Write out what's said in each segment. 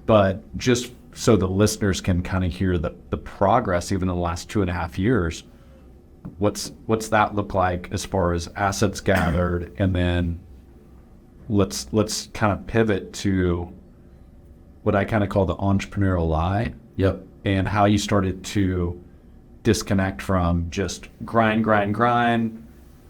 But just so the listeners can kind of hear the progress, even in the last 2.5 years, what's that look like as far as assets gathered? And then let's kind of pivot to what I kind of call the entrepreneurial lie. Yep. And how you started to disconnect from just grind,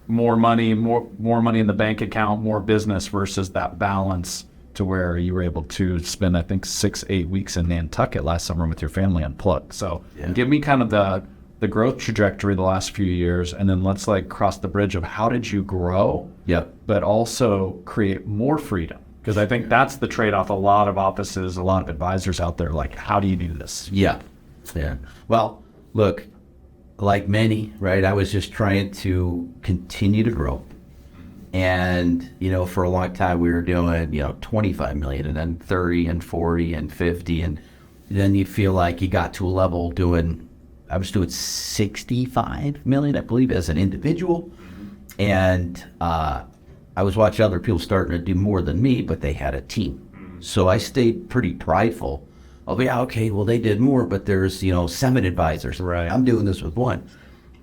more money in the bank account, more business, versus that balance to where you were able to spend, I think, 6-8 weeks in Nantucket last summer with your family unplugged. So give me kind of the growth trajectory the last few years, and then let's like cross the bridge of how did you grow, but also create more freedom? Because I think that's the trade-off. A lot of offices, a lot of advisors out there, like, how do you do this? Yeah. Well, look, like many, right, I was just trying to continue to grow. And, for a long time we were doing, 25 million and then 30 and 40 and 50. And then you feel like you got to a level I was doing 65 million, I believe, as an individual. And I was watching other people starting to do more than me, but they had a team. So I stayed pretty prideful. Well, they did more, but there's, 7 advisors. Right. I'm doing this with 1.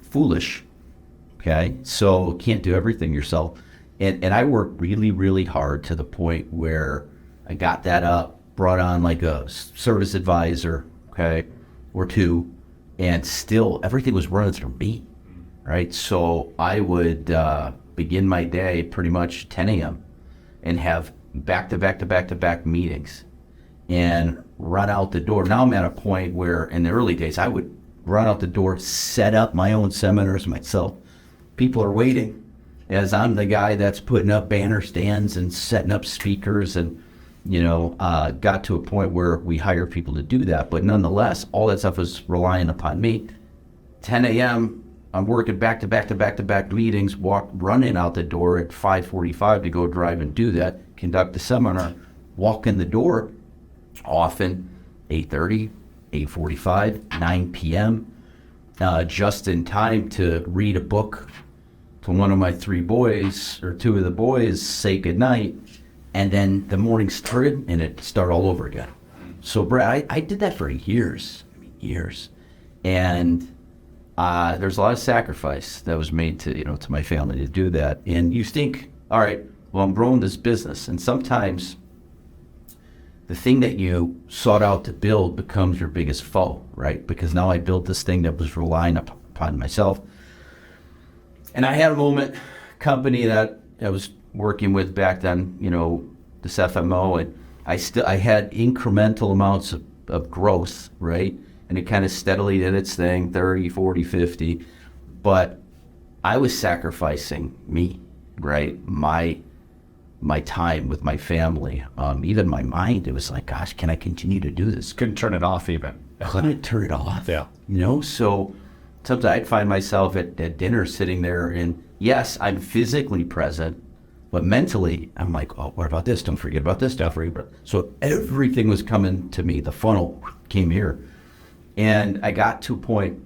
Foolish. Okay. So can't do everything yourself. And I worked really, really hard to the point where I got that up, brought on like a service advisor, okay, or 2, and still everything was running through me, right? So I would begin my day pretty much 10 a.m. and have back-to-back meetings and run out the door. Now I'm at a point where in the early days I would run out the door, set up my own seminars myself. People are waiting as I'm the guy that's putting up banner stands and setting up speakers, and got to a point where we hire people to do that. But nonetheless, all that stuff was relying upon me. 10 a.m., I'm working back-to-back meetings, running out the door at 5:45 to go drive and do that, conduct the seminar, walk in the door, often 8:30, 8:45, 9 p.m., just in time to read a book to one of my 3 boys, or 2 of the boys, say goodnight, and then the morning started and it started all over again. So Brad, I did that for years. And there's a lot of sacrifice that was made to my family to do that. And you think, all right, well, I'm growing this business, and sometimes the thing that you sought out to build becomes your biggest foe, right? Because now I built this thing that was relying upon myself. And I had a moment, company that I was working with back then, this FMO, and I had incremental amounts of growth, right? And it kind of steadily did its thing, 30, 40, 50. But I was sacrificing me, right? My time with my family, even my mind. It was like, gosh, can I continue to do this? Couldn't turn it off even. Couldn't turn it off. Yeah. So sometimes I'd find myself at dinner sitting there, and yes, I'm physically present, but mentally I'm like, oh, what about this? Don't forget about this stuff. So everything was coming to me. The funnel came here. And I got to a point,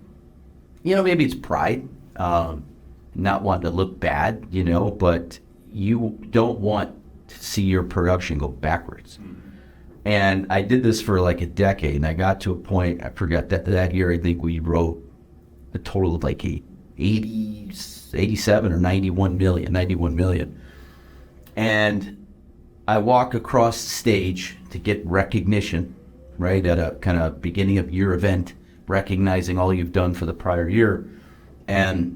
maybe it's pride, not wanting to look bad, but you don't want to see your production go backwards. And I did this for like a decade, and I got to a point, I forgot that year, I think we wrote a total of like 87 or 91 million. And I walk across the stage to get recognition, right, at a kind of beginning of year event, recognizing all you've done for the prior year. And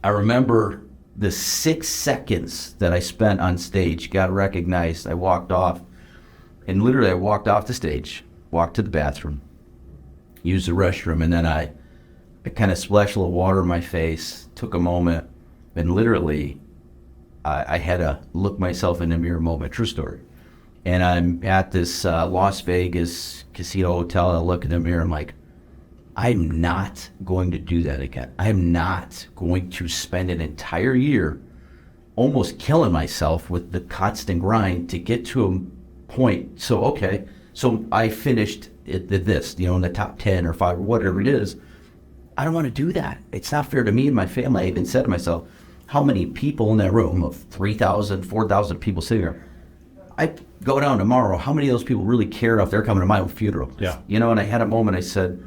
I remember the 6 seconds that I spent on stage, got recognized. I walked off, and literally I walked off the stage, walked to the bathroom, used the restroom, and then I kind of splashed a little water in my face, took a moment, and literally I had to look myself in the mirror moment. True story. And I'm at this Las Vegas casino hotel, and I look in the mirror, I'm like, I'm not going to do that again. I'm not going to spend an entire year almost killing myself with the constant grind to get to a point. So I finished in the top 10 or 5 or whatever it is. I don't want to do that. It's not fair to me and my family. I even said to myself, how many people in that room of 3,000, 4,000 people sitting there, I go down tomorrow, how many of those people really care if they're coming to my own funeral? Yeah. You know, and I had a moment, I said,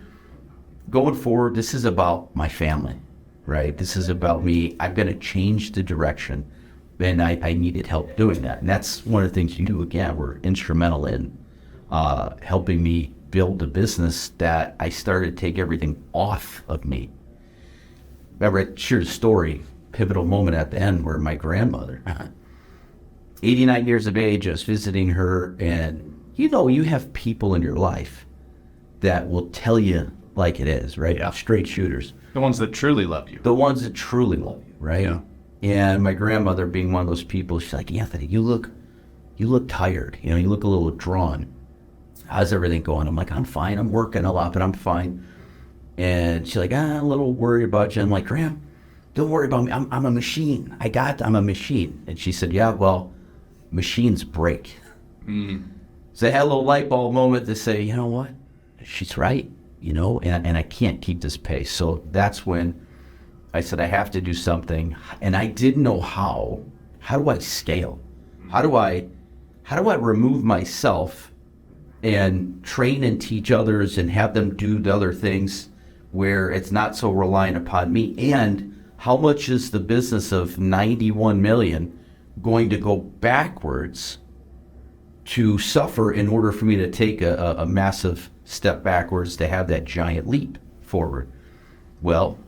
going forward, this is about my family, right? This is about me. I'm going to change the direction, and I needed help doing that. And that's one of the things you do, again, were instrumental in helping me build a business that I started to take everything off of me. Remember, I shared a story, pivotal moment at the end where my grandmother, 89 years of age, I was visiting her, and you know, you have people in your life that will tell you like it is, right? Yeah. Straight shooters. The ones that truly love you. The ones that truly love you, right? Yeah. And my grandmother being one of those people, she's like, Anthony, you look tired. You know, you look a little drawn. How's everything going? I'm like, I'm fine. I'm working a lot, but I'm fine. And she's like, a little worried about you. I'm like, Graham, don't worry about me. I'm a machine. I'm a machine. And she said, yeah, well, machines break. So I had a little light bulb moment to say, you know what? She's right, you know, and I can't keep this pace. So that's when I said, I have to do something. And I didn't know how. How do I scale? How do I remove myself and train and teach others and have them do the other things where it's not so reliant upon me? And how much is the business of 91 million going to go backwards to suffer in order for me to take a massive step backwards to have that giant leap forward? Well,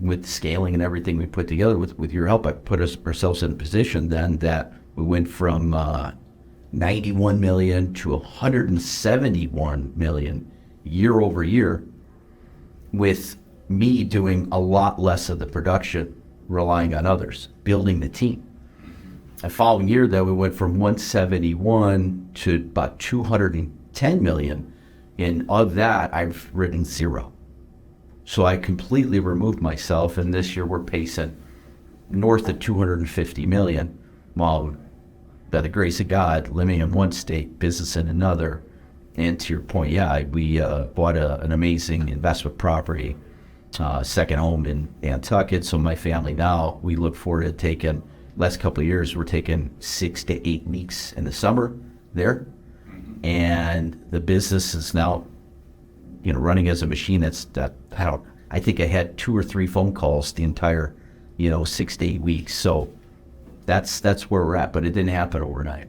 with scaling and everything we put together, with your help, I put ourselves in a position then that we went from 91 million to 171 million year over year, with me doing a lot less of the production, relying on others, building the team. The following year, though, we went from 171 to about 210 million, and of that, I've written zero. So I completely removed myself, and this year we're pacing north of 250 million, while by the grace of God, living in one state, business in another. And to your point, yeah, we bought an amazing investment property, second home in Nantucket. So my family now, we look forward to taking, last couple of years, we're taking 6 to 8 weeks in the summer there. And the business is now, you know, running as a machine. I think I had 2 or 3 phone calls the entire, 6 to 8 weeks. So that's where we're at, but it didn't happen overnight.